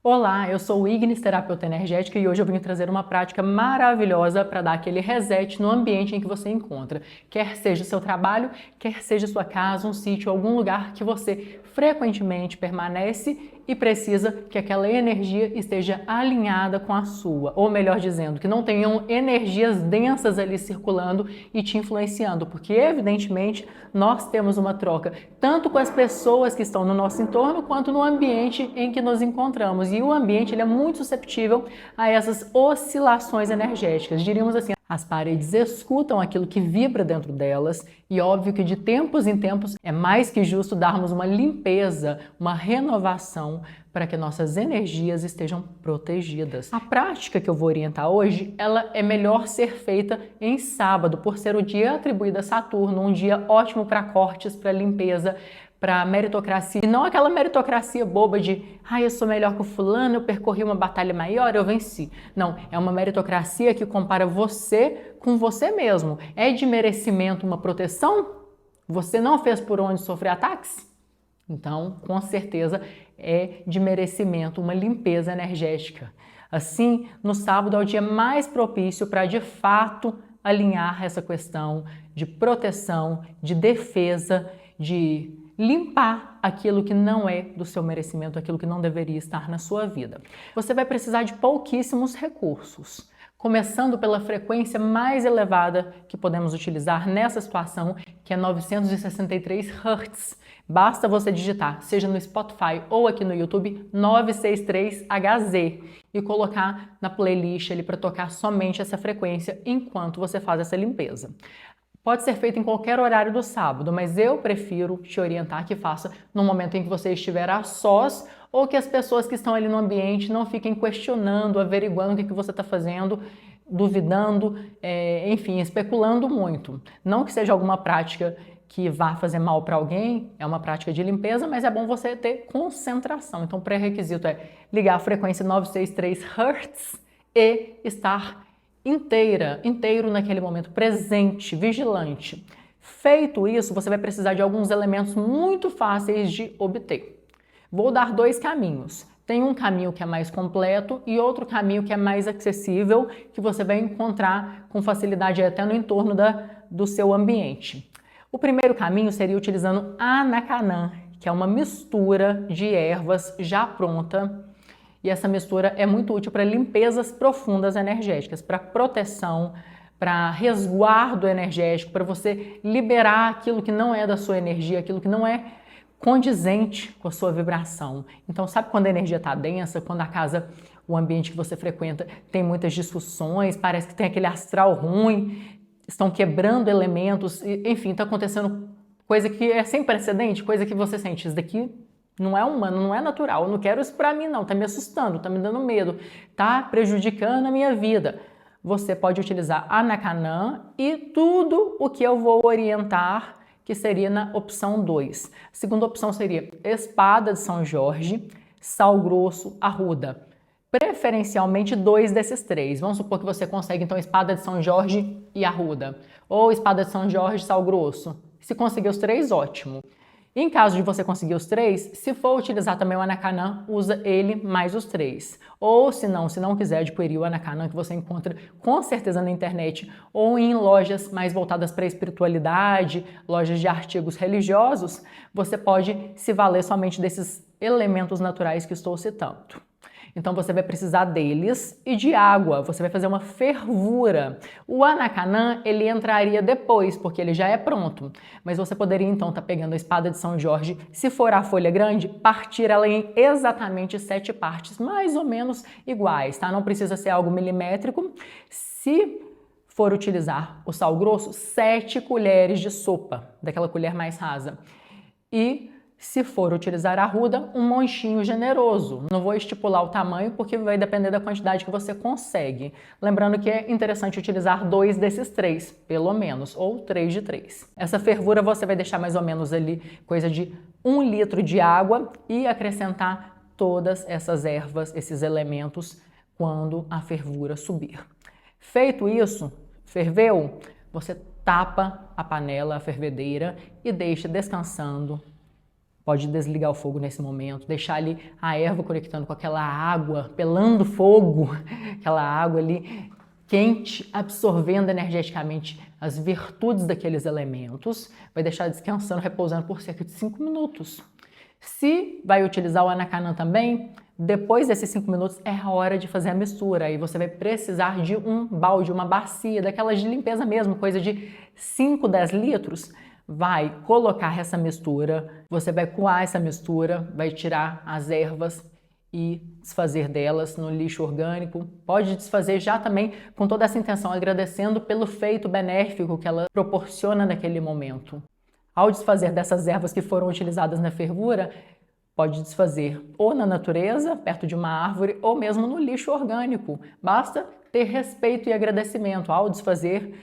Olá, eu sou o Ignis, terapeuta energética, e hoje eu vim trazer uma prática maravilhosa para dar aquele reset no ambiente em que você encontra. Quer seja o seu trabalho, quer seja sua casa, um sítio, algum lugar que você frequentemente permanece e precisa que aquela energia esteja alinhada com a sua. Ou melhor dizendo, que não tenham energias densas ali circulando e te influenciando, porque evidentemente nós temos uma troca tanto com as pessoas que estão no nosso entorno quanto no ambiente em que nos encontramos. E o ambiente ele é muito suscetível a essas oscilações energéticas. Diríamos assim, as paredes escutam aquilo que vibra dentro delas e óbvio que de tempos em tempos é mais que justo darmos uma limpeza, uma renovação para que nossas energias estejam protegidas. A prática que eu vou orientar hoje, ela é melhor ser feita em sábado, por ser o dia atribuído a Saturno, um dia ótimo para cortes, para limpeza, para meritocracia, e não aquela meritocracia boba de eu sou melhor que o fulano, eu percorri uma batalha maior, eu venci. Não, é uma meritocracia que compara você com você mesmo. É de merecimento uma proteção? Você não fez por onde sofrer ataques? Então, com certeza, é de merecimento uma limpeza energética. Assim, no sábado é o dia mais propício para, de fato, alinhar essa questão de proteção, de defesa, de limpar aquilo que não é do seu merecimento, aquilo que não deveria estar na sua vida. Você vai precisar de pouquíssimos recursos, começando pela frequência mais elevada que podemos utilizar nessa situação, que é 963 Hz. Basta você digitar, seja no Spotify ou aqui no YouTube, 963HZ e colocar na playlist ali para tocar somente essa frequência enquanto você faz essa limpeza. Pode ser feito em qualquer horário do sábado, mas eu prefiro te orientar que faça no momento em que você estiver a sós ou que as pessoas que estão ali no ambiente não fiquem questionando, averiguando o que você está fazendo, duvidando, enfim, especulando muito. Não que seja alguma prática que vá fazer mal para alguém, é uma prática de limpeza, mas é bom você ter concentração. Então, o pré-requisito é ligar a frequência 963 Hz e estar inteiro naquele momento, presente, vigilante. Feito isso, você vai precisar de alguns elementos muito fáceis de obter. Vou dar dois caminhos. Tem um caminho que é mais completo e outro caminho que é mais acessível, que você vai encontrar com facilidade até no entorno do seu ambiente. O primeiro caminho seria utilizando anacanã, que é uma mistura de ervas já pronta. E essa mistura é muito útil para limpezas profundas energéticas, para proteção, para resguardo energético, para você liberar aquilo que não é da sua energia, aquilo que não é condizente com a sua vibração. Então, sabe quando a energia está densa, quando a casa, o ambiente que você frequenta tem muitas discussões, parece que tem aquele astral ruim, estão quebrando elementos, enfim, está acontecendo coisa que é sem precedente, coisa que você sente, isso daqui não é humano, não é natural, eu não quero isso pra mim não, tá me assustando, tá me dando medo, tá prejudicando a minha vida. Você pode utilizar anacanã e tudo o que eu vou orientar, que seria na opção 2. A segunda opção seria espada de São Jorge, sal grosso, arruda. Preferencialmente 2 desses 3. Vamos supor que você consegue então espada de São Jorge e arruda. Ou espada de São Jorge e sal grosso. Se conseguir os 3, ótimo. Em caso de você conseguir os 3, se for utilizar também o anacanã, usa ele mais os 3. Ou se não quiser adquirir o anacanã, que você encontra com certeza na internet ou em lojas mais voltadas para a espiritualidade, lojas de artigos religiosos, você pode se valer somente desses elementos naturais que estou citando. Então você vai precisar deles e de água, você vai fazer uma fervura. O anacanã, ele entraria depois, porque ele já é pronto. Mas você poderia então estar pegando a espada de São Jorge, se for a folha grande, partir ela em exatamente 7 partes, mais ou menos iguais, tá? Não precisa ser algo milimétrico. Se for utilizar o sal grosso, 7 colheres de sopa, daquela colher mais rasa. E se for utilizar a arruda, um monchinho generoso. Não vou estipular o tamanho porque vai depender da quantidade que você consegue. Lembrando que é interessante utilizar 2 desses 3, pelo menos, ou 3 de 3. Essa fervura você vai deixar mais ou menos ali coisa de 1 litro de água e acrescentar todas essas ervas, esses elementos, quando a fervura subir. Feito isso, ferveu, você tapa a panela, a fervedeira e deixa descansando Pode desligar o fogo nesse momento, deixar ali a erva conectando com aquela água, pelando fogo, aquela água ali quente, absorvendo energeticamente as virtudes daqueles elementos, vai deixar descansando, repousando por cerca de 5 minutos. Se vai utilizar o anacanã também, depois desses 5 minutos é a hora de fazer a mistura. Aí você vai precisar de um balde, uma bacia, daquelas de limpeza mesmo, coisa de 5, 10 litros. Vai colocar essa mistura, você vai coar essa mistura, vai tirar as ervas e desfazer delas no lixo orgânico. Pode desfazer já também com toda essa intenção, agradecendo pelo feito benéfico que ela proporciona naquele momento. Ao desfazer dessas ervas que foram utilizadas na fervura, pode desfazer ou na natureza, perto de uma árvore, ou mesmo no lixo orgânico. Basta ter respeito e agradecimento. Ao desfazer,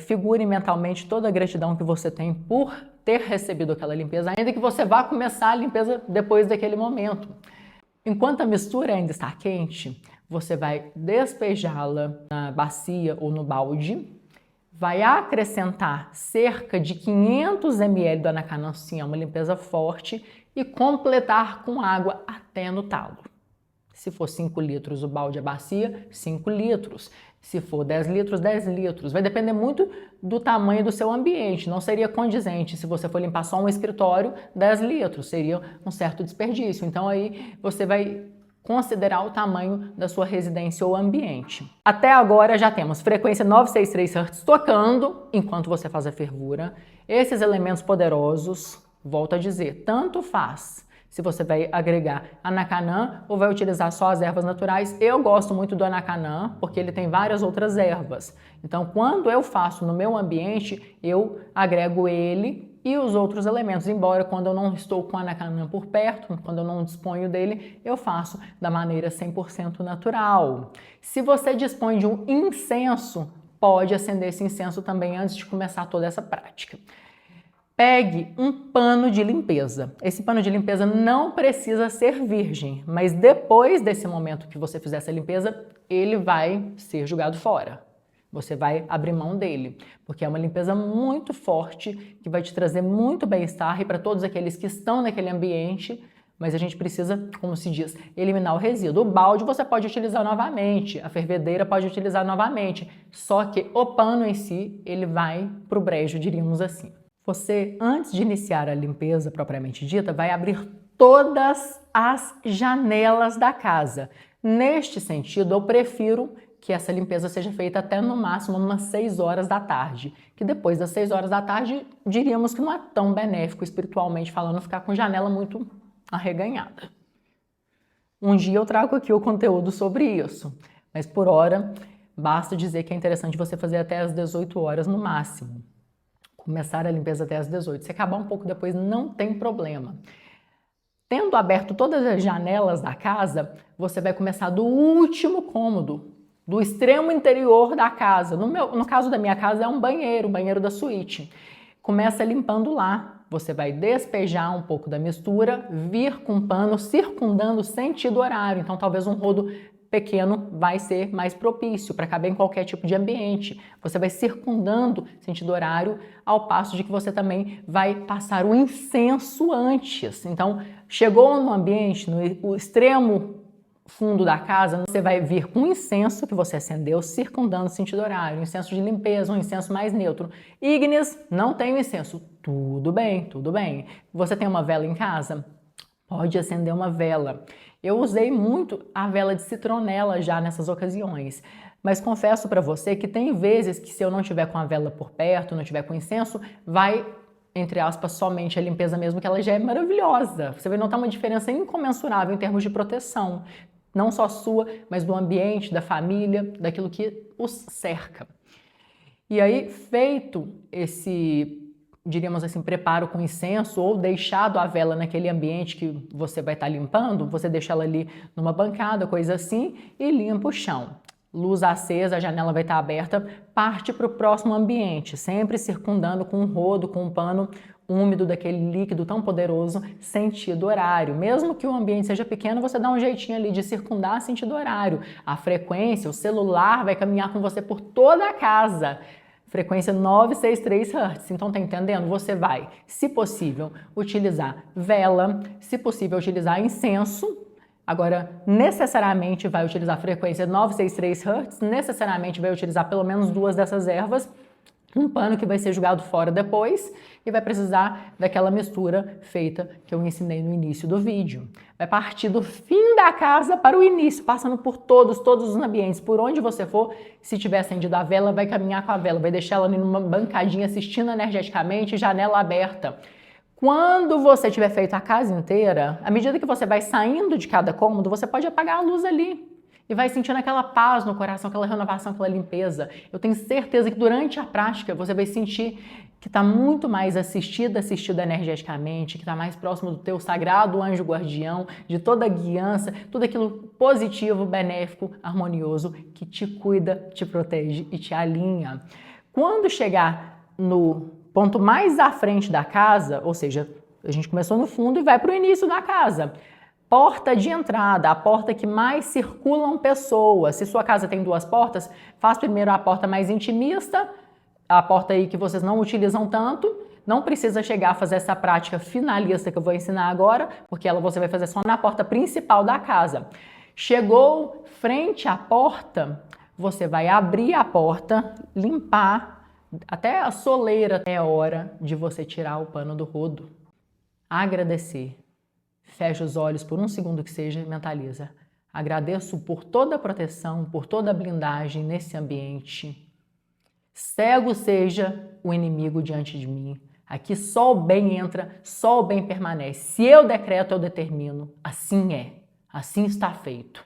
figure mentalmente toda a gratidão que você tem por ter recebido aquela limpeza, ainda que você vá começar a limpeza depois daquele momento. Enquanto a mistura ainda está quente, você vai despejá-la na bacia ou no balde, vai acrescentar cerca de 500 ml do anacanã, sim, é uma limpeza forte, e completar com água até no talo. Se for 5 litros o balde, a bacia, 5 litros. Se for 10 litros, 10 litros. Vai depender muito do tamanho do seu ambiente. Não seria condizente se você for limpar só um escritório, 10 litros. Seria um certo desperdício. Então aí você vai considerar o tamanho da sua residência ou ambiente. Até agora já temos frequência 963 Hz tocando enquanto você faz a fervura. Esses elementos poderosos, volto a dizer, tanto faz se você vai agregar anacanã ou vai utilizar só as ervas naturais. Eu gosto muito do anacanã porque ele tem várias outras ervas. Então, quando eu faço no meu ambiente, eu agrego ele e os outros elementos. Embora quando eu não estou com o anacanã por perto, quando eu não disponho dele, eu faço da maneira 100% natural. Se você dispõe de um incenso, pode acender esse incenso também antes de começar toda essa prática. Pegue um pano de limpeza. Esse pano de limpeza não precisa ser virgem, mas depois desse momento que você fizer essa limpeza, ele vai ser jogado fora. Você vai abrir mão dele, porque é uma limpeza muito forte, que vai te trazer muito bem-estar e para todos aqueles que estão naquele ambiente, mas a gente precisa, como se diz, eliminar o resíduo. O balde você pode utilizar novamente, a fervedeira pode utilizar novamente, só que o pano em si, ele vai para o brejo, diríamos assim. Você, antes de iniciar a limpeza propriamente dita, vai abrir todas as janelas da casa. Neste sentido, eu prefiro que essa limpeza seja feita até no máximo umas 6 horas da tarde, que depois das 6 horas da tarde, diríamos que não é tão benéfico espiritualmente falando ficar com janela muito arreganhada. Um dia eu trago aqui o conteúdo sobre isso, mas por hora, basta dizer que é interessante você fazer até as 18 horas no máximo. Começar a limpeza até as 18. Se acabar um pouco depois, não tem problema. Tendo aberto todas as janelas da casa, você vai começar do último cômodo, do extremo interior da casa. No caso da minha casa é um banheiro da suíte. Começa limpando lá. Você vai despejar um pouco da mistura, vir com um pano circundando o sentido horário. Então talvez um rodo pequeno vai ser mais propício para caber em qualquer tipo de ambiente. Você vai circundando sentido horário, ao passo de que você também vai passar o incenso antes. Então, chegou no ambiente, no extremo fundo da casa, você vai vir com o incenso que você acendeu, circundando o sentido horário, um incenso de limpeza, um incenso mais neutro. Ignis, não tem incenso. Tudo bem, tudo bem. Você tem uma vela em casa? Pode acender uma vela. Eu usei muito a vela de citronela já nessas ocasiões, mas confesso para você que tem vezes que se eu não tiver com a vela por perto, não tiver com incenso, vai, entre aspas, somente a limpeza mesmo, que ela já é maravilhosa. Você vai notar uma diferença incomensurável em termos de proteção, não só sua, mas do ambiente, da família, daquilo que os cerca. E aí, feito esse, diríamos assim, preparo com incenso ou deixado a vela naquele ambiente que você vai estar limpando, você deixa ela ali numa bancada, coisa assim, e limpa o chão. Luz acesa, a janela vai estar aberta, parte para o próximo ambiente, sempre circundando com um rodo, com um pano úmido daquele líquido tão poderoso, sentido horário. Mesmo que o ambiente seja pequeno, você dá um jeitinho ali de circundar sentido horário. A frequência, o celular vai caminhar com você por toda a casa. frequência 963 Hz. Então, tá entendendo? Você vai, se possível, utilizar vela, se possível, utilizar incenso. Agora, necessariamente vai utilizar frequência 963 Hz, necessariamente vai utilizar pelo menos 2 dessas ervas, um pano que vai ser jogado fora depois e vai precisar daquela mistura feita que eu ensinei no início do vídeo. Vai partir do fim da casa para o início, passando por todos os ambientes, por onde você for. Se tiver acendido a vela, vai caminhar com a vela, vai deixar ela numa bancadinha assistindo energeticamente, janela aberta. Quando você tiver feito a casa inteira, à medida que você vai saindo de cada cômodo, você pode apagar a luz ali e vai sentindo aquela paz no coração, aquela renovação, aquela limpeza. Eu tenho certeza que durante a prática você vai sentir que está muito mais assistido energeticamente, que está mais próximo do teu sagrado anjo guardião, de toda a guiança, tudo aquilo positivo, benéfico, harmonioso, que te cuida, te protege e te alinha. Quando chegar no ponto mais à frente da casa, ou seja, a gente começou no fundo e vai para o início da casa. Porta de entrada, a porta que mais circulam pessoas. Se sua casa tem 2 portas, faz primeiro a porta mais intimista, a porta aí que vocês não utilizam tanto. Não precisa chegar a fazer essa prática finalista que eu vou ensinar agora, porque ela você vai fazer só na porta principal da casa. Chegou frente à porta, você vai abrir a porta, limpar até a soleira. É hora de você tirar o pano do rodo. Agradecer. Fecha os olhos por um segundo que seja e mentaliza. Agradeço por toda a proteção, por toda a blindagem nesse ambiente. Cego seja o inimigo diante de mim. Aqui só o bem entra, só o bem permanece. Se eu decreto, eu determino. Assim é. Assim está feito.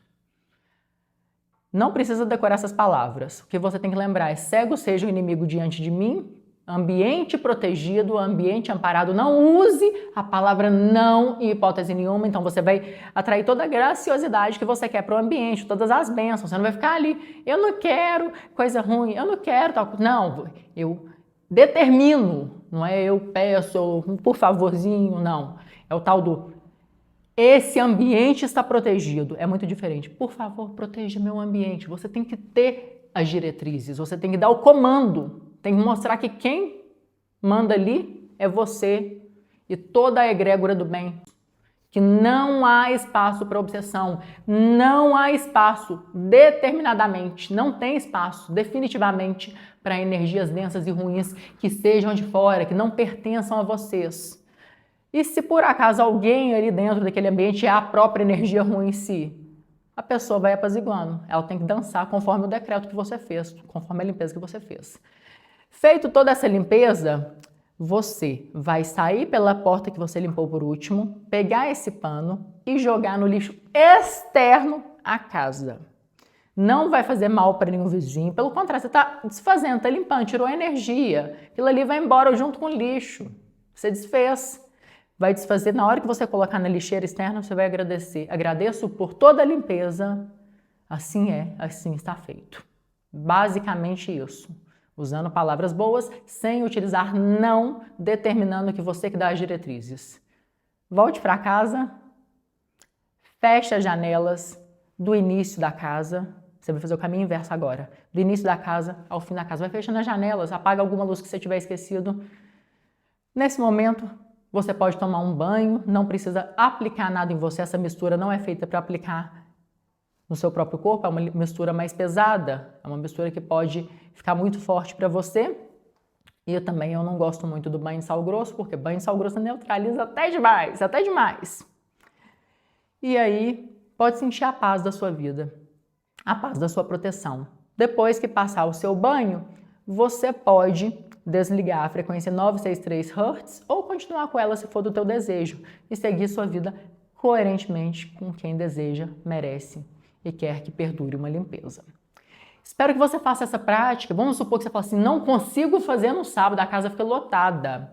Não precisa decorar essas palavras. O que você tem que lembrar é: cego seja o inimigo diante de mim, ambiente protegido, ambiente amparado. Não use a palavra não em hipótese nenhuma. Então você vai atrair toda a graciosidade que você quer para o ambiente, todas as bênçãos. Você não vai ficar ali, eu não quero coisa ruim, eu não quero tal coisa. Não, eu determino, não é eu peço, por favorzinho, não. É o tal do esse ambiente está protegido. É muito diferente. Por favor, proteja meu ambiente. Você tem que ter as diretrizes, você tem que dar o comando. Tem que mostrar que quem manda ali é você e toda a egrégora do bem. Que não há espaço para obsessão, não há espaço determinadamente, não tem espaço definitivamente para energias densas e ruins que sejam de fora, que não pertençam a vocês. E se por acaso alguém ali dentro daquele ambiente é a própria energia ruim em si, a pessoa vai apaziguando. Ela tem que dançar conforme o decreto que você fez, conforme a limpeza que você fez. Feito toda essa limpeza, você vai sair pela porta que você limpou por último, pegar esse pano e jogar no lixo externo à casa. Não vai fazer mal para nenhum vizinho, pelo contrário, você está desfazendo, está limpando, tirou a energia. Aquilo ali vai embora junto com o lixo. Você desfez. Vai desfazer, na hora que você colocar na lixeira externa, você vai agradecer. Agradeço por toda a limpeza. Assim é, assim está feito. Basicamente isso. Usando palavras boas, sem utilizar não, determinando que você que dá as diretrizes. Volte para casa, feche as janelas do início da casa. Você vai fazer o caminho inverso agora. Do início da casa ao fim da casa. Vai fechando as janelas, apaga alguma luz que você tiver esquecido. Nesse momento, você pode tomar um banho, não precisa aplicar nada em você. Essa mistura não é feita para aplicar no seu próprio corpo, é uma mistura mais pesada, é uma mistura que pode ficar muito forte para você. E eu também não gosto muito do banho de sal grosso, porque banho de sal grosso neutraliza até demais, até demais. E aí, pode sentir a paz da sua vida, a paz da sua proteção. Depois que passar o seu banho, você pode desligar a frequência 963 Hz ou continuar com ela se for do teu desejo e seguir sua vida coerentemente com quem deseja, merece e quer que perdure uma limpeza. Espero que você faça essa prática. Vamos supor que você fala assim, não consigo fazer no sábado, a casa fica lotada.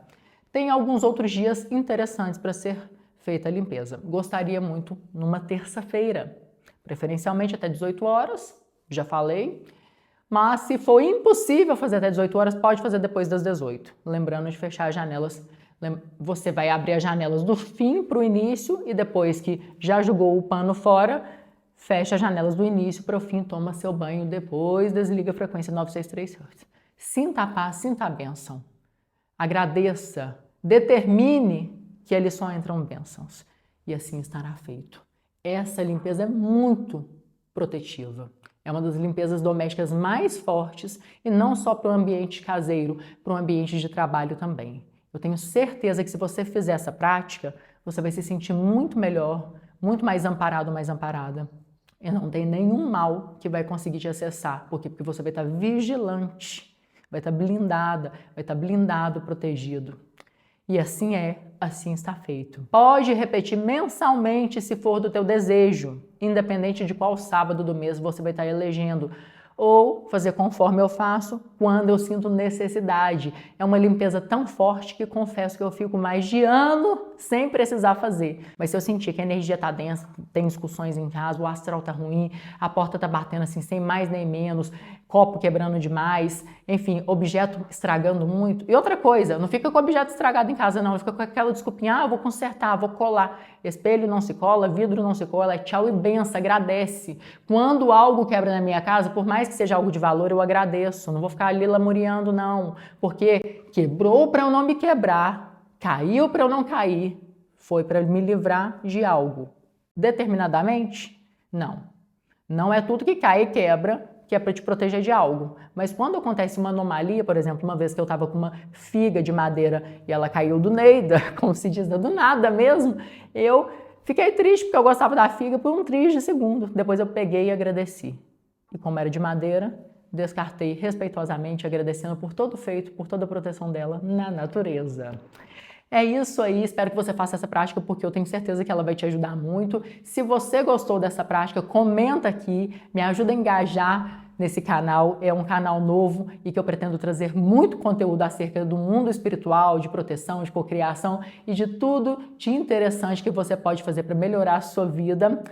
Tem alguns outros dias interessantes para ser feita a limpeza. Gostaria muito numa terça-feira, preferencialmente até 18 horas, já falei. Mas se for impossível fazer até 18 horas, pode fazer depois das 18. Lembrando de fechar as janelas. Você vai abrir as janelas do fim para o início e depois que já jogou o pano fora, fecha as janelas do início para o fim, toma seu banho, depois desliga a frequência 963 Hz. Sinta a paz, sinta a bênção. Agradeça, determine que ali só entram bênçãos. E assim estará feito. Essa limpeza é muito protetiva. É uma das limpezas domésticas mais fortes e não só para o ambiente caseiro, para o ambiente de trabalho também. Eu tenho certeza que se você fizer essa prática, você vai se sentir muito melhor, muito mais amparado, mais amparada. E não tem nenhum mal que vai conseguir te acessar. Por quê? Porque você vai estar vigilante, vai estar blindada, vai estar blindado, protegido. E assim assim está feito. Pode repetir mensalmente se for do teu desejo, independente de qual sábado do mês você vai estar elegendo. Ou fazer conforme eu faço quando eu sinto necessidade. É uma limpeza tão forte que confesso que eu fico mais de ano sem precisar fazer. Mas se eu sentir que a energia tá densa, tem discussões em casa, o astral tá ruim, a porta tá batendo assim sem mais nem menos, copo quebrando demais, enfim, objeto estragando muito. E outra coisa, não fica com o objeto estragado em casa não, fica com aquela desculpinha, eu vou consertar, vou colar. Espelho não se cola, vidro não se cola, é tchau e benção, agradece. Quando algo quebra na minha casa, por mais que seja algo de valor, eu agradeço. Não vou ficar ali lamuriando, não. Porque quebrou para eu não me quebrar, caiu para eu não cair, foi para me livrar de algo. Determinadamente? Não. Não é tudo que cai e quebra que é para te proteger de algo. Mas quando acontece uma anomalia, por exemplo, uma vez que eu estava com uma figa de madeira e ela caiu do Neida, como se diz, do nada mesmo, eu fiquei triste porque eu gostava da figa por um triz de segundo. Depois eu peguei e agradeci. E como era de madeira, descartei respeitosamente, agradecendo por todo o feito, por toda a proteção dela na natureza. É isso aí, espero que você faça essa prática porque eu tenho certeza que ela vai te ajudar muito. Se você gostou dessa prática, comenta aqui, me ajuda a engajar nesse canal. É um canal novo e que eu pretendo trazer muito conteúdo acerca do mundo espiritual, de proteção, de cocriação e de tudo de interessante que você pode fazer para melhorar a sua vida.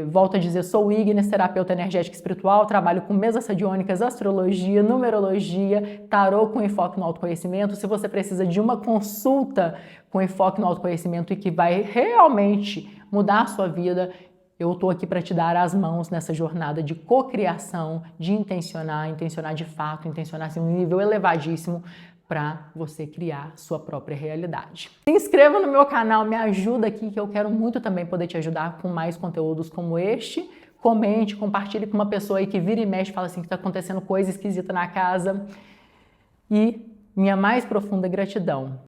Volto a dizer, sou Ignis, terapeuta energética espiritual, trabalho com mesas radiônicas, astrologia, numerologia, tarô com enfoque no autoconhecimento. Se você precisa de uma consulta com enfoque no autoconhecimento e que vai realmente mudar a sua vida, eu estou aqui para te dar as mãos nessa jornada de cocriação, de intencionar de fato, intencionar assim, um nível elevadíssimo para você criar sua própria realidade. Se inscreva no meu canal, me ajuda aqui que eu quero muito também poder te ajudar com mais conteúdos como este. Comente, compartilhe com uma pessoa aí que vira e mexe e fala assim que está acontecendo coisa esquisita na casa. E minha mais profunda gratidão